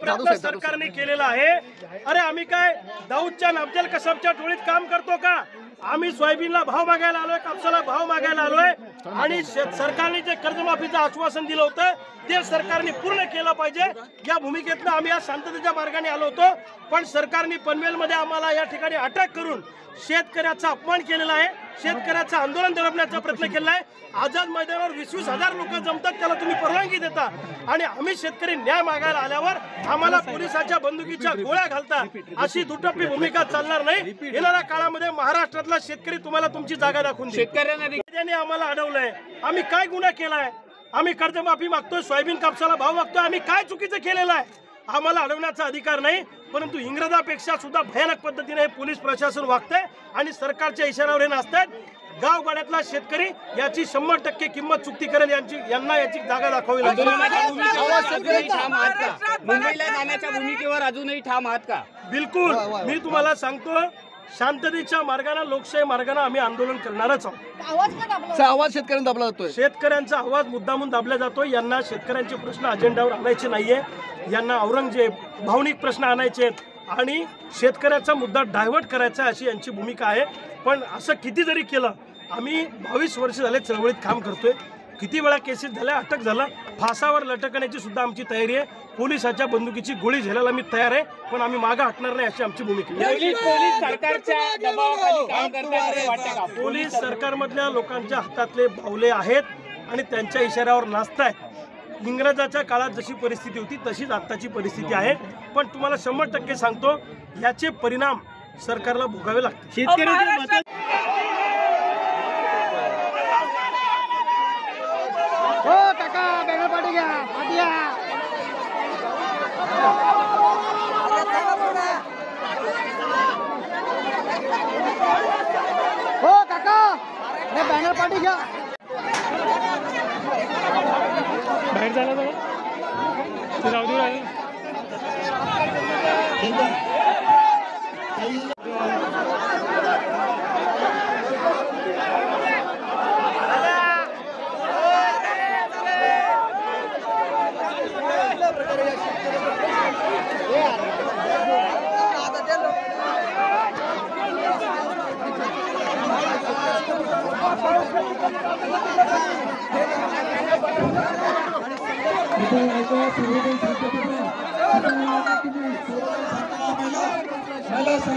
प्रयत्न सरकारने केलेला आहे। अरे आम्ही काय दाऊदच्या अफजल कसाबच्या टोळीत काम करतो का? आम्ही सोयाबीनला भाव मागायला आलोय, कापसाला भाव मागायला आलोय आणि सरकारने जे कर्जमाफीचं आश्वासन दिलं होतं ते सरकारने पूर्ण केलं पाहिजे या भूमिकेतनं आम्ही या शांततेच्या मार्गाने आलो होतो। पण सरकारने पनवेलमध्ये आम्हाला या ठिकाणी अटक करून शेतकऱ्याचा अपमान केलेला आहे, शेतकऱ्याचं आंदोलन दडपण्याचा प्रयत्न केला आहे। आझाद मैदानावर 20-20 हजार लोक जमतात, त्याला तुम्ही परवानगी देता आणि आम्ही शेतकरी न्याय मागायला आल्यावर आम्हाला पोलिसाच्या बंदुकीच्या गोळ्या घालता। अशी दुटप्पी भूमिका चालणार नाही। येणाऱ्या काळामध्ये महाराष्ट्रातला शेतकरी तुम्हाला तुमची जागा दाखवून देईल। शेतकऱ्यांनी आम्हाला अडवलंय, आम्ही काय गुन्हा केलाय? आम्ही कर्जमाफी मागतोय, सोयाबीन कापसाला भाव मागतोय, आम्ही काय चुकीचं केलेलं आहे? आम्हाला अडवण्याचा अधिकार नाही, परंतु इंग्रजापेक्षा सुद्धा भयानक पद्धतीने पोलीस प्रशासन वागतंय आणि सरकारच्या इशाऱ्यावर हे नाचतात। गावगाड्यातला शेतकरी याची 100% किंमत चुकती करेल, यांना याची जागा दाखवावी लागेल। मुंबईला जाण्याच्या भूमिकेवर अजूनही ठाम आहात का? बिलकुल, मी तुम्हाला सांगतो शांततेच्या मार्गाने, लोकशाही मार्गाने आम्ही आंदोलन करणारच आहोत। आवाज शेतकऱ्यांना दाबला जातोय, शेतकऱ्यांचा आवाज मुद्दामून दाबला जातो। यांना शेतकऱ्यांचे प्रश्न अजेंडावर आणायचे नाहीये, यांना औरंगजेब भावनिक प्रश्न आणायचे आहेत आणि शेतकऱ्याचा मुद्दा डायव्हर्ट करायचा अशी यांची भूमिका आहे। पण असं किती जरी केलं, आम्ही 22 वर्ष झाले चळवळीत काम करतोय, किती वेळा केसेस झाल्या, अटक झाला, फासावर लटकण्याची सुद्धा आमची तयारी आहे। पोलिसाच्या बंदुकीची गोळी झेलायला मी तयार आहे, पण आम्ही मागे हटणार नाही अशी आमची भूमिका आहे। पोलीस सरकारच्या दबावाखाली काम करतात वाटतं का? पोलीस सरकारमधल्या लोकांच्या हातातले बावले आहेत आणि त्यांच्या इशाऱ्यावर नाचतायत। इंग्रजाच्या काळात जशी परिस्थिती होती तशीच आत्ताची परिस्थिती आहे, पण तुम्हाला 100% सांगतो याचे परिणाम सरकारला भोगावे लागतील। शेतकरी बॅनर पाठी घ्या, बाहेर झाला ते राहू दे। मला